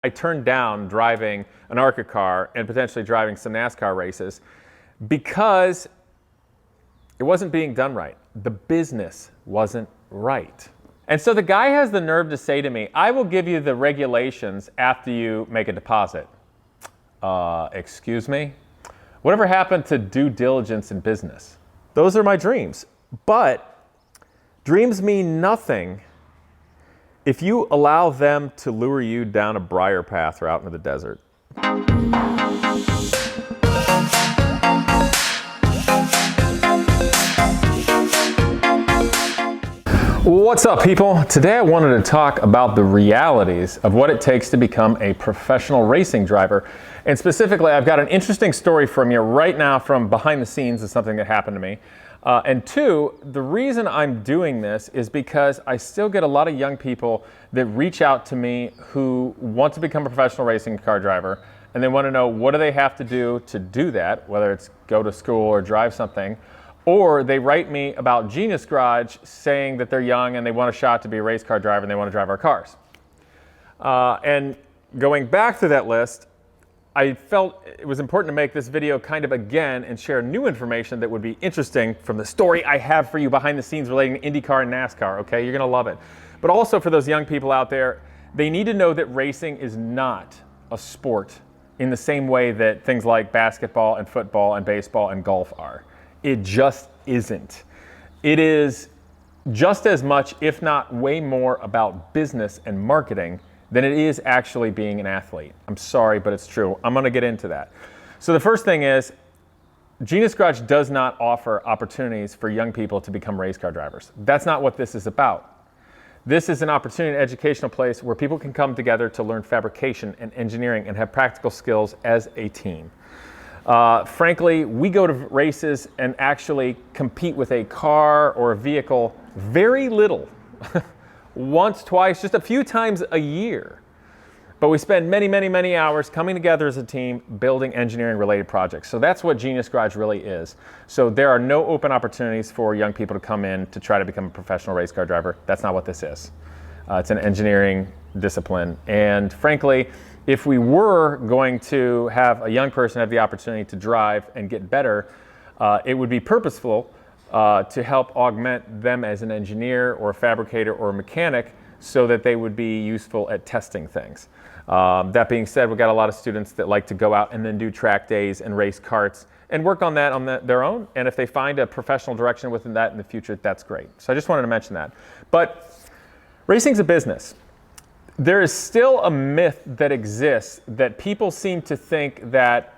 I turned down driving an ARCA car and potentially driving some NASCAR races because it wasn't being done right. The business wasn't right. And so the guy has the nerve to say to me, I will give you the regulations after you make a deposit. Excuse me? Whatever happened to due diligence in business? Those are my dreams. But dreams mean nothing if you allow them to lure you down a briar path or out into the desert. What's up, people? Today I wanted to talk about the realities of what it takes to become a professional racing driver. And specifically, I've got an interesting story from you right now from behind the scenes of something that happened to me. And two, the reason I'm doing this is because I still get a lot of young people that reach out to me who want to become a professional racing car driver, and they want to know what do they have to do that, whether it's go to school or drive something, or they write me about Genius Garage saying that they're young and they want a shot to be a race car driver and they want to drive our cars. And going back through that list, I felt it was important to make this video kind of again and share new information that would be interesting from the story I have for you behind the scenes relating to IndyCar and NASCAR, okay? You're gonna love it. But also for those young people out there, they need to know that racing is not a sport in the same way that things like basketball and football and baseball and golf are. It just isn't. It is just as much, if not way more, about business and marketing than it is actually being an athlete. I'm sorry, but it's true. I'm gonna get into that. So the first thing is, Genius Garage does not offer opportunities for young people to become race car drivers. That's not what this is about. This is an opportunity, an educational place where people can come together to learn fabrication and engineering and have practical skills as a team. Frankly, we go to races and actually compete with a car or a vehicle very little. Once, twice, just a few times a year. But we spend many, many, many hours coming together as a team building engineering related projects. So that's what Genius Garage really is. So there are no open opportunities for young people to come in to try to become a professional race car driver. That's not what this is. It's an engineering discipline. And frankly, if we were going to have a young person have the opportunity to drive and get better, it would be purposeful to help augment them as an engineer or a fabricator or a mechanic so that they would be useful at testing things. That being said, we've got a lot of students that like to go out and then do track days and race karts and work on that on their own. And if they find a professional direction within that in the future, that's great. So I just wanted to mention that. But racing's a business. There is still a myth that exists that people seem to think that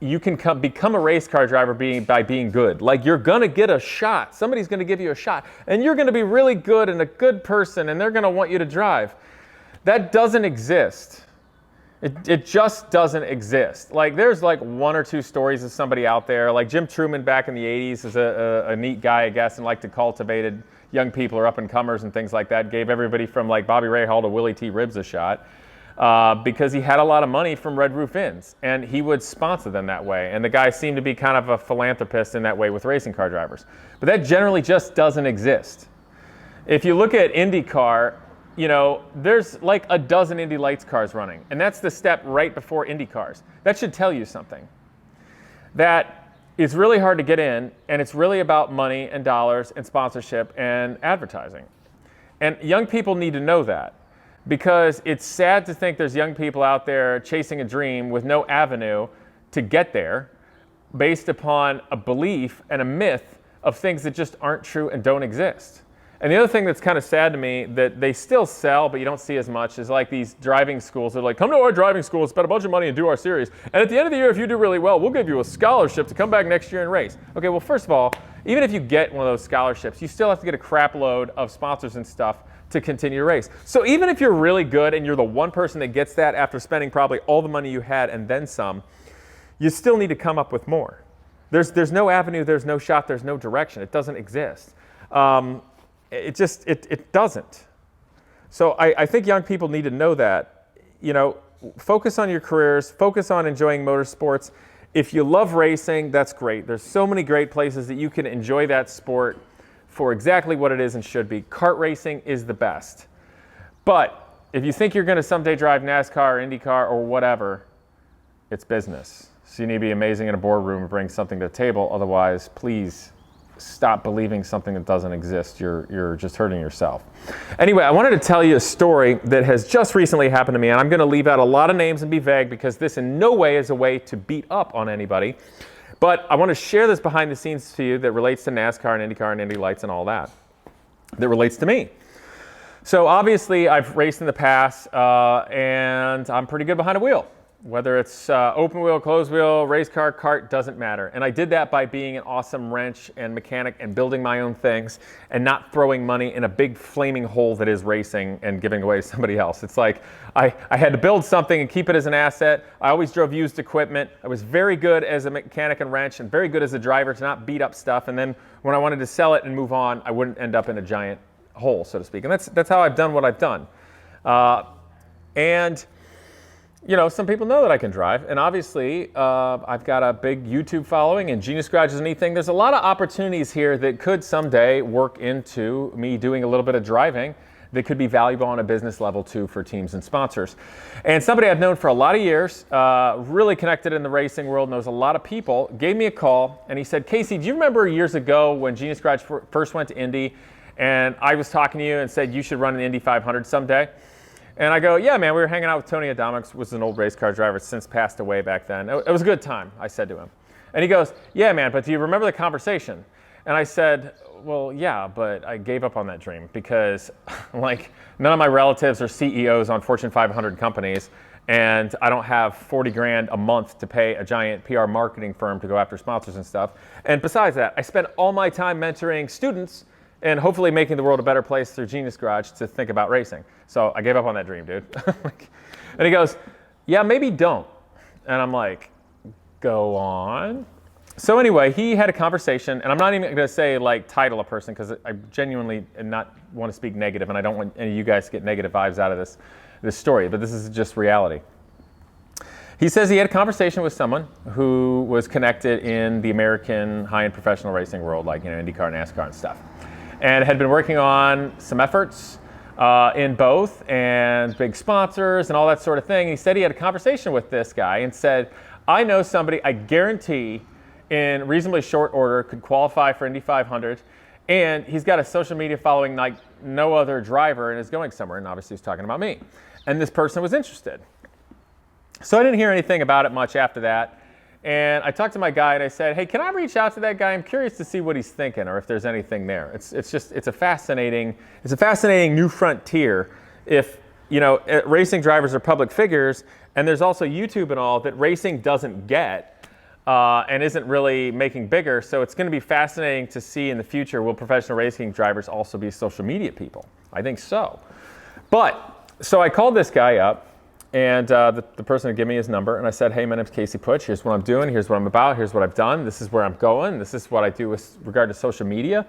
you can become a race car driver by being good. Like you're gonna get a shot. Somebody's gonna give you a shot and you're gonna be really good and a good person and they're gonna want you to drive. That doesn't exist. It just doesn't exist. Like there's like one or two stories of somebody out there, like Jim Truman back in the 80s is a neat guy, I guess, and liked to cultivated young people or up and comers and things like that. Gave everybody from like Bobby Rahal to Willie T. Ribbs a shot. Because he had a lot of money from Red Roof Inns, and he would sponsor them that way. And the guy seemed to be kind of a philanthropist in that way with racing car drivers. But that generally just doesn't exist. If you look at IndyCar, you know, there's like a dozen Indy Lights cars running, and that's the step right before Indy cars. That should tell you something. That it's really hard to get in, and it's really about money and dollars and sponsorship and advertising. And young people need to know that. Because it's sad to think there's young people out there chasing a dream with no avenue to get there based upon a belief and a myth of things that just aren't true and don't exist. And the other thing that's kind of sad to me that they still sell, but you don't see as much, is like these driving schools. They're like, come to our driving school, spend a bunch of money and do our series. And at the end of the year, if you do really well, we'll give you a scholarship to come back next year and race. Okay, well, first of all, even if you get one of those scholarships, you still have to get a crap load of sponsors and stuff to continue to race. So even if you're really good and you're the one person that gets that after spending probably all the money you had and then some, you still need to come up with more. There's no avenue, there's no shot, there's no direction. It doesn't exist. It doesn't. So I think young people need to know that. You know, focus on your careers, focus on enjoying motorsports. If you love racing, that's great. There's so many great places that you can enjoy that sport for exactly what it is and should be. Kart racing is the best. But if you think you're going to someday drive NASCAR or IndyCar or whatever, it's business. So you need to be amazing in a boardroom and bring something to the table. Otherwise, please stop believing something that doesn't exist. You're just hurting yourself. Anyway, I wanted to tell you a story that has just recently happened to me, and I'm going to leave out a lot of names and be vague because this in no way is a way to beat up on anybody. But I want to share this behind the scenes to you that relates to NASCAR and IndyCar and Indy Lights and all that relates to me. So obviously, I've raced in the past, and I'm pretty good behind a wheel. Whether it's open wheel, closed wheel, race car, kart, doesn't matter. And I did that by being an awesome wrench and mechanic and building my own things and not throwing money in a big flaming hole that is racing and giving away to somebody else. It's like I had to build something and keep it as an asset. I always drove used equipment. I was very good as a mechanic and wrench and very good as a driver to not beat up stuff. And then when I wanted to sell it and move on, I wouldn't end up in a giant hole, so to speak. And that's how I've done what I've done. And you know, some people know that I can drive, and obviously I've got a big YouTube following, and Genius Garage is a neat thing. There's a lot of opportunities here that could someday work into me doing a little bit of driving that could be valuable on a business level too for teams and sponsors. And somebody I've known for a lot of years, really connected in the racing world, knows a lot of people, gave me a call, and he said, Casey, do you remember years ago when Genius Garage first went to Indy, and I was talking to you and said you should run an Indy 500 someday? And I go, yeah, man, we were hanging out with Tony Adamix, was an old race car driver, since passed away back then. It was a good time, I said to him. And he goes, yeah, man, but do you remember the conversation? And I said, well, yeah, but I gave up on that dream because like none of my relatives are CEOs on Fortune 500 companies, and I don't have 40 grand a month to pay a giant PR marketing firm to go after sponsors and stuff. And besides that, I spend all my time mentoring students and hopefully making the world a better place through Genius Garage to think about racing. So I gave up on that dream, dude. And he goes, yeah, maybe don't. And I'm like, go on. So anyway, he had a conversation, and I'm not even going to say like title a person because I genuinely not want to speak negative, and I don't want any of you guys to get negative vibes out of this story, but this is just reality. He says he had a conversation with someone who was connected in the American high-end professional racing world, like, you know, IndyCar, NASCAR, and stuff, and had been working on some efforts in both and big sponsors and all that sort of thing. He said he had a conversation with this guy and said, I know somebody I guarantee in reasonably short order could qualify for Indy 500, and he's got a social media following like no other driver and is going somewhere, and obviously he's talking about me. And this person was interested. So I didn't hear anything about it much after that. And I talked to my guy and I said, hey, can I reach out to that guy? I'm curious to see what he's thinking or if there's anything there. It's a fascinating new frontier if, you know, racing drivers are public figures, and there's also YouTube and all that racing doesn't get and isn't really making bigger. So it's going to be fascinating to see in the future, will professional racing drivers also be social media people? I think so. So I called this guy up. And the person would give me his number, and I said, hey, my name's Casey Putsch. Here's what I'm doing. Here's what I'm about. Here's what I've done. This is where I'm going. This is what I do with regard to social media.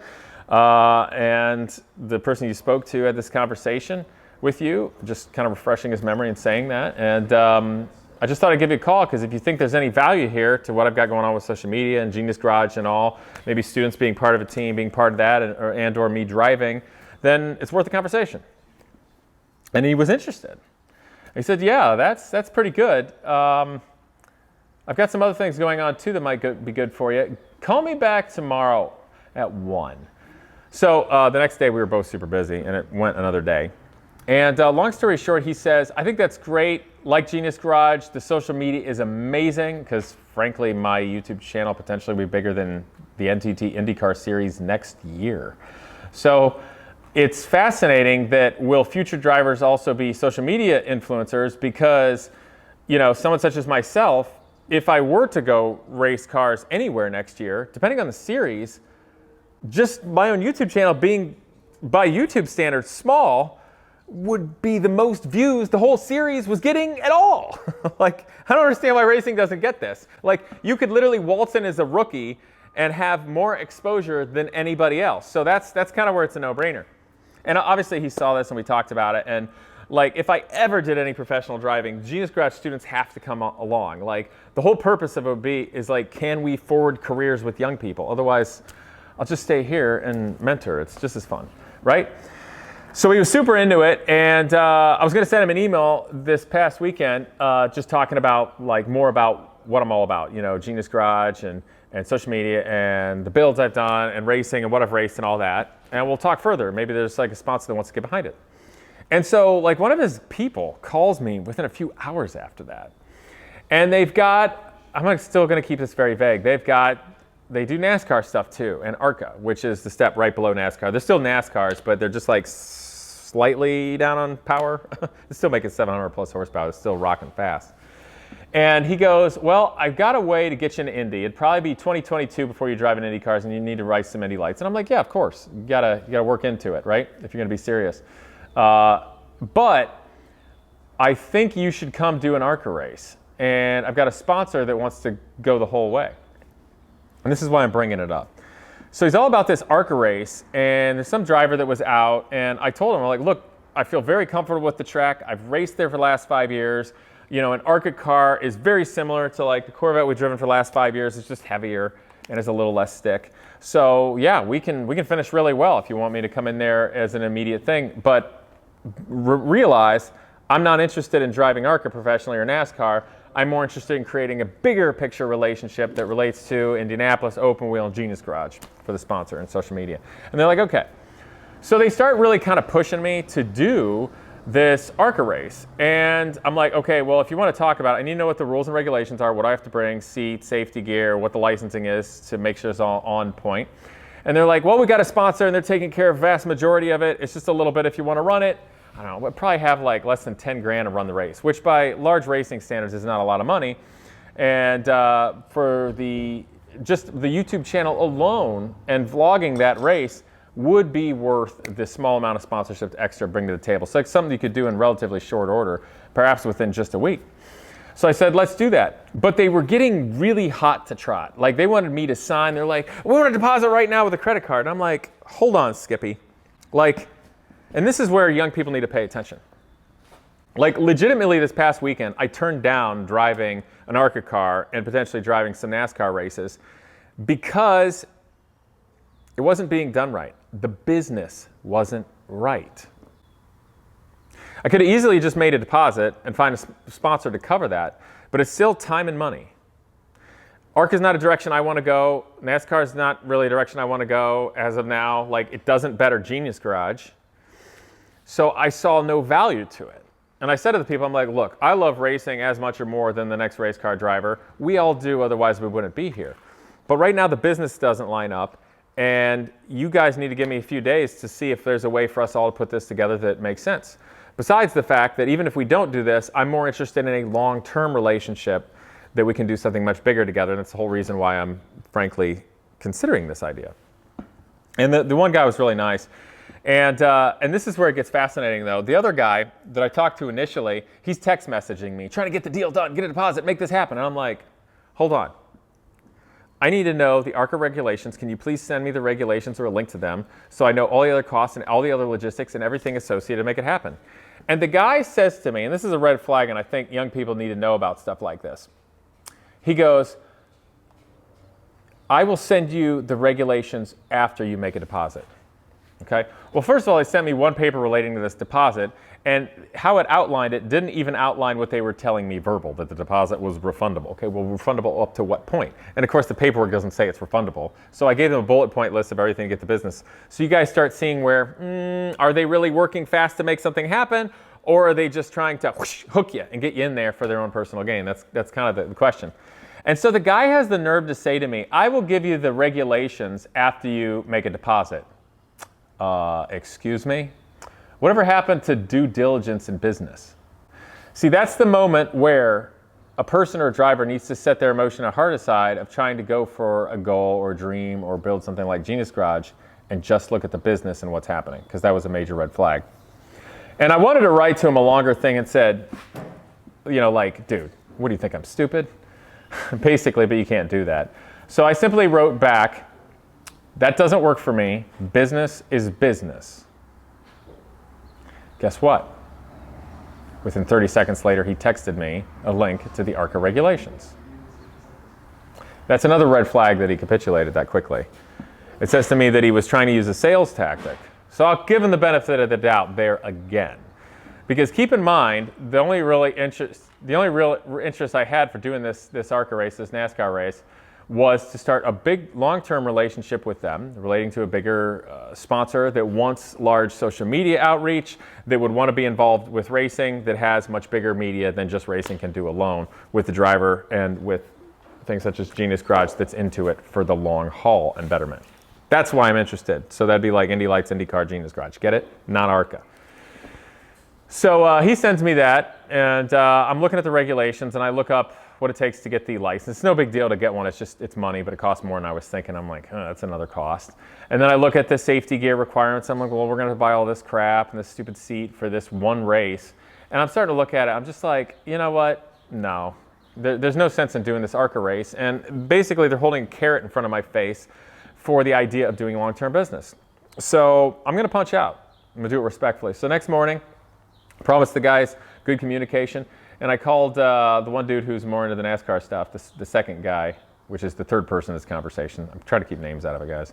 And the person you spoke to had this conversation with you, just kind of refreshing his memory and saying that. And I just thought I'd give you a call, because if you think there's any value here to what I've got going on with social media and Genius Garage and all, maybe students being part of a team, being part of that, and or me driving, then it's worth the conversation. And he was interested. He said, yeah, that's pretty good. I've got some other things going on too that might be good for you. Call me back tomorrow at 1. So the next day we were both super busy, and it went another day. And long story short, he says, I think that's great. Like Genius Garage, the social media is amazing, because frankly, my YouTube channel potentially will be bigger than the NTT IndyCar series next year. So it's fascinating that will future drivers also be social media influencers, because, you know, someone such as myself, if I were to go race cars anywhere next year, depending on the series, just my own YouTube channel being, by YouTube standards, small, would be the most views the whole series was getting at all. Like, I don't understand why racing doesn't get this. Like, you could literally waltz in as a rookie and have more exposure than anybody else. So that's kind of where it's a no-brainer. And obviously he saw this and we talked about it. And like, if I ever did any professional driving, Genius Garage students have to come along. Like, the whole purpose of OB is like, can we forward careers with young people? Otherwise, I'll just stay here and mentor. It's just as fun, right? So he was super into it, and I was going to send him an email this past weekend, just talking about more about what I'm all about, Genius Garage and social media and the builds I've done and racing and what I've raced and all that. And we'll talk further. Maybe there's a sponsor that wants to get behind it. And so one of his people calls me within a few hours after that. And they've got, I'm still going to keep this very vague. They do NASCAR stuff too, and ARCA, which is the step right below NASCAR. They're still NASCARs, but they're just slightly down on power. They're still making 700 plus horsepower. They're still rocking fast. And he goes, well, I've got a way to get you into Indy. It'd probably be 2022 before you drive in Indy cars, and you need to race some Indy lights. And I'm like, yeah, of course. You gotta work into it, right? If you're gonna be serious. But I think you should come do an ARCA race. And I've got a sponsor that wants to go the whole way. And this is why I'm bringing it up. So he's all about this ARCA race, and there's some driver that was out, and I told him, I'm like, look, I feel very comfortable with the track. I've raced there for the last 5 years. An ARCA car is very similar to the Corvette we've driven for the last 5 years. It's just heavier and has a little less stick. So yeah, we can finish really well if you want me to come in there as an immediate thing. But realize I'm not interested in driving ARCA professionally or NASCAR. I'm more interested in creating a bigger picture relationship that relates to Indianapolis, Open Wheel, and Genius Garage for the sponsor and social media. And they're like, okay. So they start really kind of pushing me to do this ARCA race. And I'm like, okay, well, if you want to talk about it, I need to know what the rules and regulations are, what I have to bring, seat, safety gear, what the licensing is to make sure it's all on point. And they're like, well, we got a sponsor and they're taking care of the vast majority of it. It's just a little bit if you want to run it. I don't know, we'll probably have less than 10 grand to run the race, which by large racing standards is not a lot of money. And for just the YouTube channel alone and vlogging that race would be worth this small amount of sponsorship extra bring to the table. So it's something you could do in relatively short order, perhaps within just a week. So I said, let's do that. But they were getting really hot to trot. They wanted me to sign. They're like, we want to deposit right now with a credit card. And I'm like, hold on, Skippy. And this is where young people need to pay attention. Legitimately this past weekend, I turned down driving an ARCA car and potentially driving some NASCAR races because it wasn't being done right. The business wasn't right. I could have easily just made a deposit and find a sponsor to cover that, but it's still time and money. ARCA is not a direction I want to go. NASCAR is not really a direction I want to go as of now. It doesn't better Genius Garage. So I saw no value to it. And I said to the people, I'm like, look, I love racing as much or more than the next race car driver. We all do, otherwise we wouldn't be here. But right now the business doesn't line up, and you guys need to give me a few days to see if there's a way for us all to put this together that makes sense. Besides the fact that even if we don't do this, I'm more interested in a long-term relationship that we can do something much bigger together. And that's the whole reason why I'm frankly considering this idea. And the one guy was really nice. And this is where it gets fascinating, though. The other guy that I talked to initially, he's text messaging me, trying to get the deal done, get a deposit, make this happen. And I'm like, hold on. I need to know the ARCA regulations. Can you please send me the regulations or a link to them so I know all the other costs and all the other logistics and everything associated to make it happen? And the guy says to me, and this is a red flag, and I think young people need to know about stuff like this. He goes, I will send you the regulations after you make a deposit. Okay. Well, first of all, they sent me one paper relating to this deposit, and how it outlined it didn't even outline what they were telling me verbal, that the deposit was refundable. Okay, well, refundable up to what point? And of course, the paperwork doesn't say it's refundable. So I gave them a bullet point list of everything to get the business. So you guys start seeing where, are they really working fast to make something happen, or are they just trying to hook you and get you in there for their own personal gain? That's kind of the question. And so the guy has the nerve to say to me, I will give you the regulations after you make a deposit. Excuse me? Whatever happened to due diligence in business? See, that's the moment where a person or a driver needs to set their emotion and heart aside of trying to go for a goal or a dream or build something like Genius Garage and just look at the business and what's happening, because that was a major red flag. And I wanted to write to him a longer thing and said, dude, what do you think, I'm stupid? Basically, but you can't do that. So I simply wrote back, that doesn't work for me. Business is business. Guess what? Within 30 seconds later, he texted me a link to the ARCA regulations. That's another red flag that he capitulated that quickly. It says to me that he was trying to use a sales tactic. So I'll give him the benefit of the doubt there again. Because keep in mind, the only real interest I had for doing this ARCA race, this NASCAR race, was to start a big long-term relationship with them, relating to a bigger sponsor that wants large social media outreach, that would want to be involved with racing, that has much bigger media than just racing can do alone, with the driver and with things such as Genius Garage that's into it for the long haul and betterment. That's why I'm interested. So that'd be like Indy Lights, IndyCar, Genius Garage. Get it? Not ARCA. So he sends me that, and I'm looking at the regulations, and I look up what it takes to get the license. It's no big deal to get one. It's money, but it costs more than I was thinking. I'm like, that's another cost. And then I look at the safety gear requirements. I'm like, well, we're going to buy all this crap and this stupid seat for this one race. And I'm starting to look at it. I'm just like, you know what? No. There's no sense in doing this ARCA race. And basically, they're holding a carrot in front of my face for the idea of doing long-term business. So I'm going to punch out. I'm going to do it respectfully. So next morning, promised the guys good communication. And I called the one dude who's more into the NASCAR stuff, the second guy, which is the third person in this conversation. I'm trying to keep names out of it, guys.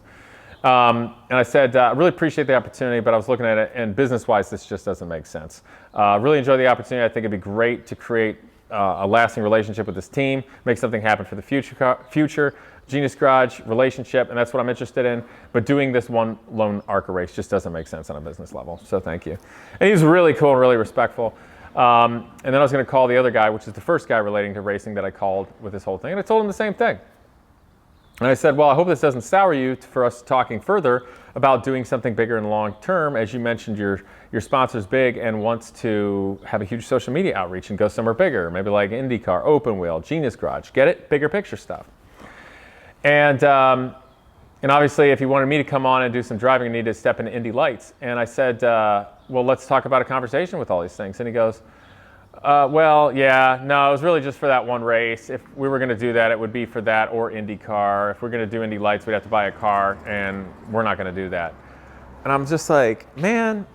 And I said, I really appreciate the opportunity, but I was looking at it, and business-wise, this just doesn't make sense. Really enjoy the opportunity. I think it'd be great to create a lasting relationship with this team, make something happen for the future, Genius Garage relationship, and that's what I'm interested in. But doing this one lone ARCA race just doesn't make sense on a business level. So thank you. And he was really cool and really respectful. And then I was going to call the other guy, which is the first guy relating to racing that I called with this whole thing. And I told him the same thing. And I said, well, I hope this doesn't sour you for us talking further about doing something bigger and long term. As you mentioned, your sponsor's big and wants to have a huge social media outreach and go somewhere bigger, maybe like IndyCar, Open Wheel, Genius Garage. Get it? Bigger picture stuff. And obviously, if you wanted me to come on and do some driving, you need to step into Indy Lights. And I said, well, let's talk about a conversation with all these things. And he goes, well, yeah, no, it was really just for that one race. If we were going to do that, it would be for that or IndyCar. If we're going to do Indy Lights, we'd have to buy a car, and we're not going to do that. And I'm just like, man,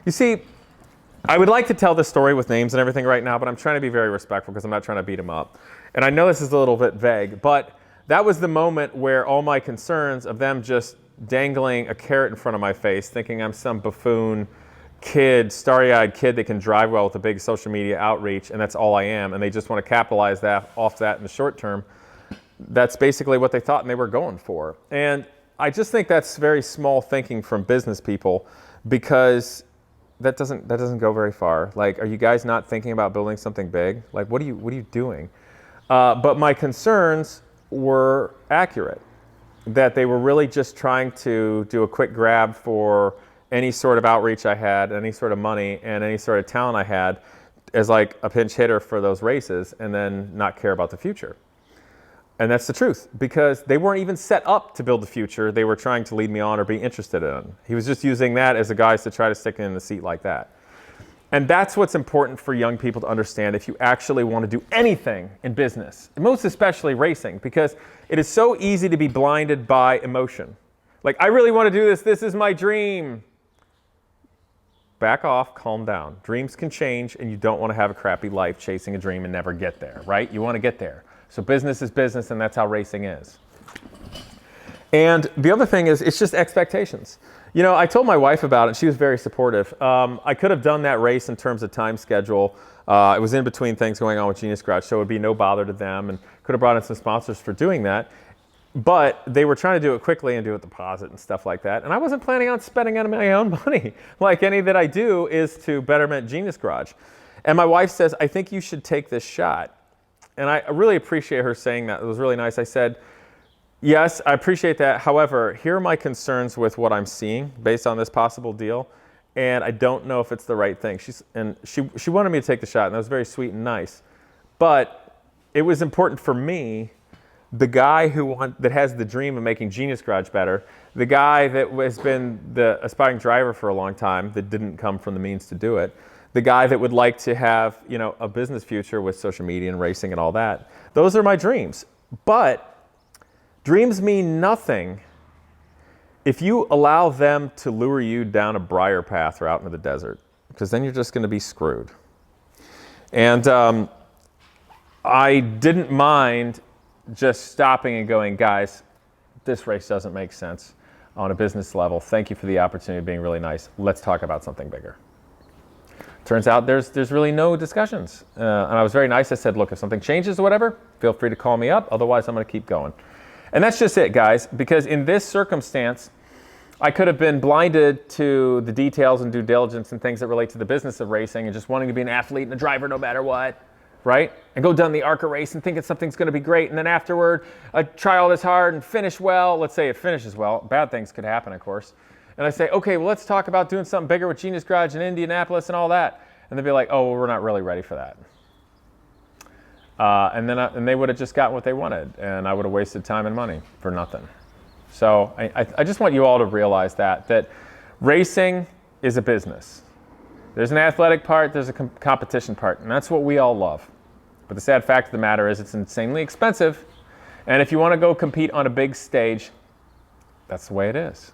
you see, I would like to tell this story with names and everything right now, but I'm trying to be very respectful because I'm not trying to beat him up. And I know this is a little bit vague, but that was the moment where all my concerns of them just dangling a carrot in front of my face, thinking I'm some buffoon kid, starry-eyed kid that can drive well with a big social media outreach, and that's all I am, and they just want to capitalize off that in the short term. That's basically what they thought and they were going for. And I just think that's very small thinking from business people, because that doesn't go very far. Like, are you guys not thinking about building something big? Like, what are you doing? But my concerns were accurate, that they were really just trying to do a quick grab for any sort of outreach I had, any sort of money, and any sort of talent I had as like a pinch hitter for those races, and then not care about the future. And that's the truth, because they weren't even set up to build the future they were trying to lead me on or be interested in. He was just using that as a guise to try to stick in the seat like that. And that's what's important for young people to understand if you actually want to do anything in business, most especially racing, because it is so easy to be blinded by emotion. Like, I really want to do this. This is my dream. Back off, calm down. Dreams can change, and you don't want to have a crappy life chasing a dream and never get there, right? You want to get there. So business is business, and that's how racing is. And the other thing is, it's just expectations. You know, I told my wife about it. She was very supportive. I could have done that race in terms of time schedule. It was in between things going on with Genius Garage, so it would be no bother to them, and could have brought in some sponsors for doing that. But they were trying to do it quickly and do a deposit and stuff like that. And I wasn't planning on spending any of my own money. Like, any that I do is to betterment Genius Garage. And my wife says, I think you should take this shot. And I really appreciate her saying that. It was really nice. I said, yes, I appreciate that. However, here are my concerns with what I'm seeing based on this possible deal. And I don't know if it's the right thing. She wanted me to take the shot, and that was very sweet and nice. But it was important for me, the guy that has the dream of making Genius Garage better, the guy that has been the aspiring driver for a long time that didn't come from the means to do it, the guy that would like to have, you know, a business future with social media and racing and all that. Those are my dreams. But dreams mean nothing if you allow them to lure you down a briar path or out into the desert, because then you're just going to be screwed. And I didn't mind just stopping and going, guys, this race doesn't make sense. on a business level. Thank you for the opportunity of being really nice. Let's talk about something bigger. Turns out there's really no discussions. And I was very nice. I said, look, if something changes or whatever, feel free to call me up. Otherwise, I'm going to keep going. And that's just it, guys, because in this circumstance, I could have been blinded to the details and due diligence and things that relate to the business of racing and just wanting to be an athlete and a driver no matter what, right? And go down the ARCA race and thinking something's going to be great. And then afterward, try all this hard and finish well. Let's say it finishes well. Bad things could happen, of course. And I say, okay, well, let's talk about doing something bigger with Genius Garage in Indianapolis and all that. And they'd be like, oh, well, we're not really ready for that. And they would have just gotten what they wanted. And I would have wasted time and money for nothing. So I just want you all to realize that racing is a business. There's an athletic part, there's a competition part, and that's what we all love. But the sad fact of the matter is it's insanely expensive. And if you want to go compete on a big stage, that's the way it is.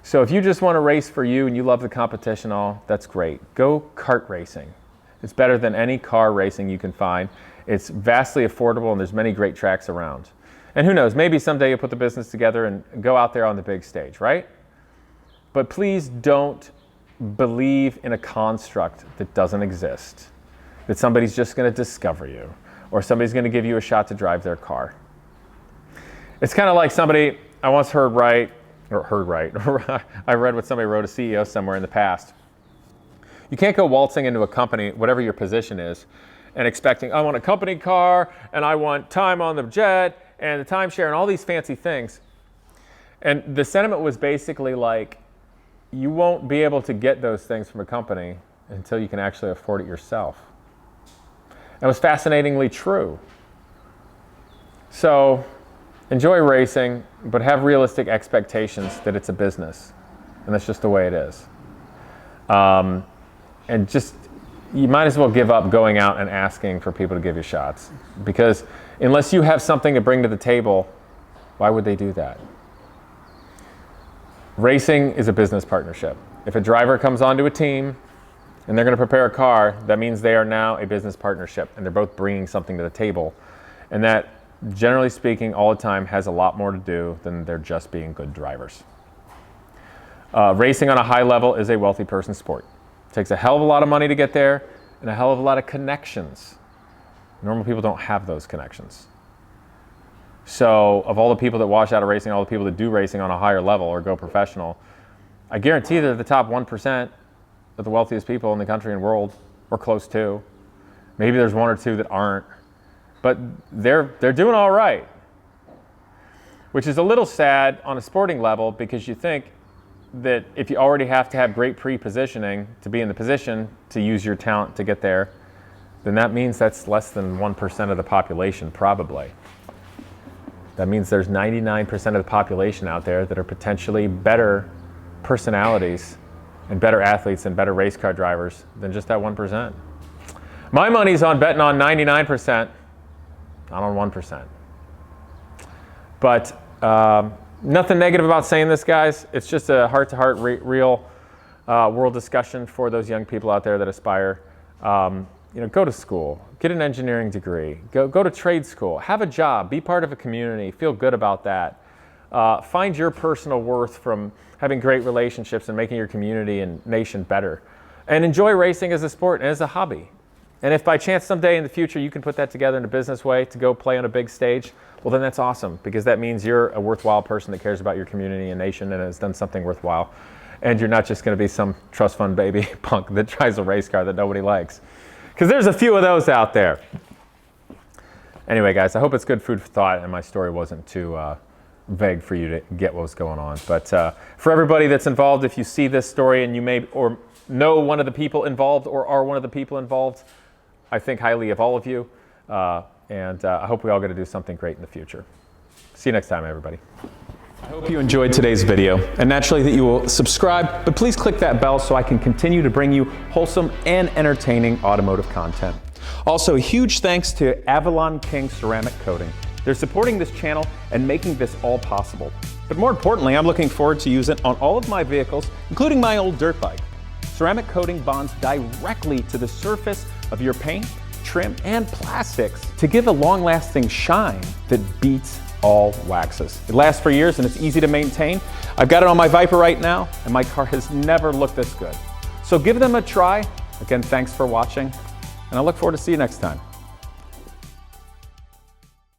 So if you just want to race for you and you love the competition all, that's great. Go kart racing. It's better than any car racing you can find. It's vastly affordable and there's many great tracks around. And who knows, maybe someday you'll put the business together and go out there on the big stage, right? But please don't believe in a construct that doesn't exist, that somebody's just going to discover you or somebody's going to give you a shot to drive their car. It's kind of like somebody I once I read what somebody wrote, a CEO somewhere in the past. You can't go waltzing into a company, whatever your position is, and expecting, I want a company car and I want time on the jet and the timeshare and all these fancy things. And the sentiment was basically like, you won't be able to get those things from a company until you can actually afford it yourself. It was fascinatingly true. So enjoy racing, but have realistic expectations that it's a business. And that's just the way it is. And just, you might as well give up going out and asking for people to give you shots. Because unless you have something to bring to the table, why would they do that? Racing is a business partnership. If a driver comes onto a team and they're going to prepare a car, that means they are now a business partnership and they're both bringing something to the table. And that, generally speaking, all the time has a lot more to do than they're just being good drivers. Racing on a high level is a wealthy person's sport. It takes a hell of a lot of money to get there and a hell of a lot of connections. Normal people don't have those connections. So of all the people that wash out of racing, all the people that do racing on a higher level or go professional, I guarantee they're the top 1% of the wealthiest people in the country and world, or close to. Maybe there's one or two that aren't, but they're doing all right. Which is a little sad on a sporting level because you think that if you already have to have great pre-positioning to be in the position to use your talent to get there, then that means that's less than 1% of the population, probably. That means there's 99% of the population out there that are potentially better personalities and better athletes and better race car drivers than just that 1%. My money's on betting on 99%, not on 1%. But nothing negative about saying this, guys. It's just a heart-to-heart, real world discussion for those young people out there that aspire. Go to school, get an engineering degree, go to trade school, have a job, be part of a community, feel good about that. Find your personal worth from having great relationships and making your community and nation better. And enjoy racing as a sport and as a hobby. And if by chance someday in the future you can put that together in a business way to go play on a big stage, well then that's awesome, because that means you're a worthwhile person that cares about your community and nation and has done something worthwhile. And you're not just going to be some trust fund baby punk that drives a race car that nobody likes. Because there's a few of those out there. Anyway, guys, I hope it's good food for thought and my story wasn't too vague for you to get what was going on. But for everybody that's involved, if you see this story and you may or know one of the people involved or are one of the people involved, I think highly of all of you. And I hope we all get to do something great in the future. See you next time, everybody. I hope you enjoyed today's video, and naturally that you will subscribe, but please click that bell so I can continue to bring you wholesome and entertaining automotive content. Also, huge thanks to Avalon King ceramic coating. They're supporting this channel and making this all possible. But more importantly, I'm looking forward to use it on all of my vehicles, including my old dirt bike. Ceramic coating bonds directly to the surface of your paint, trim, and plastics to give a long-lasting shine that beats all waxes. It lasts for years and it's easy to maintain. I've got it on my Viper right now and my car has never looked this good. So give them a try. Again, thanks for watching and I look forward to see you next time.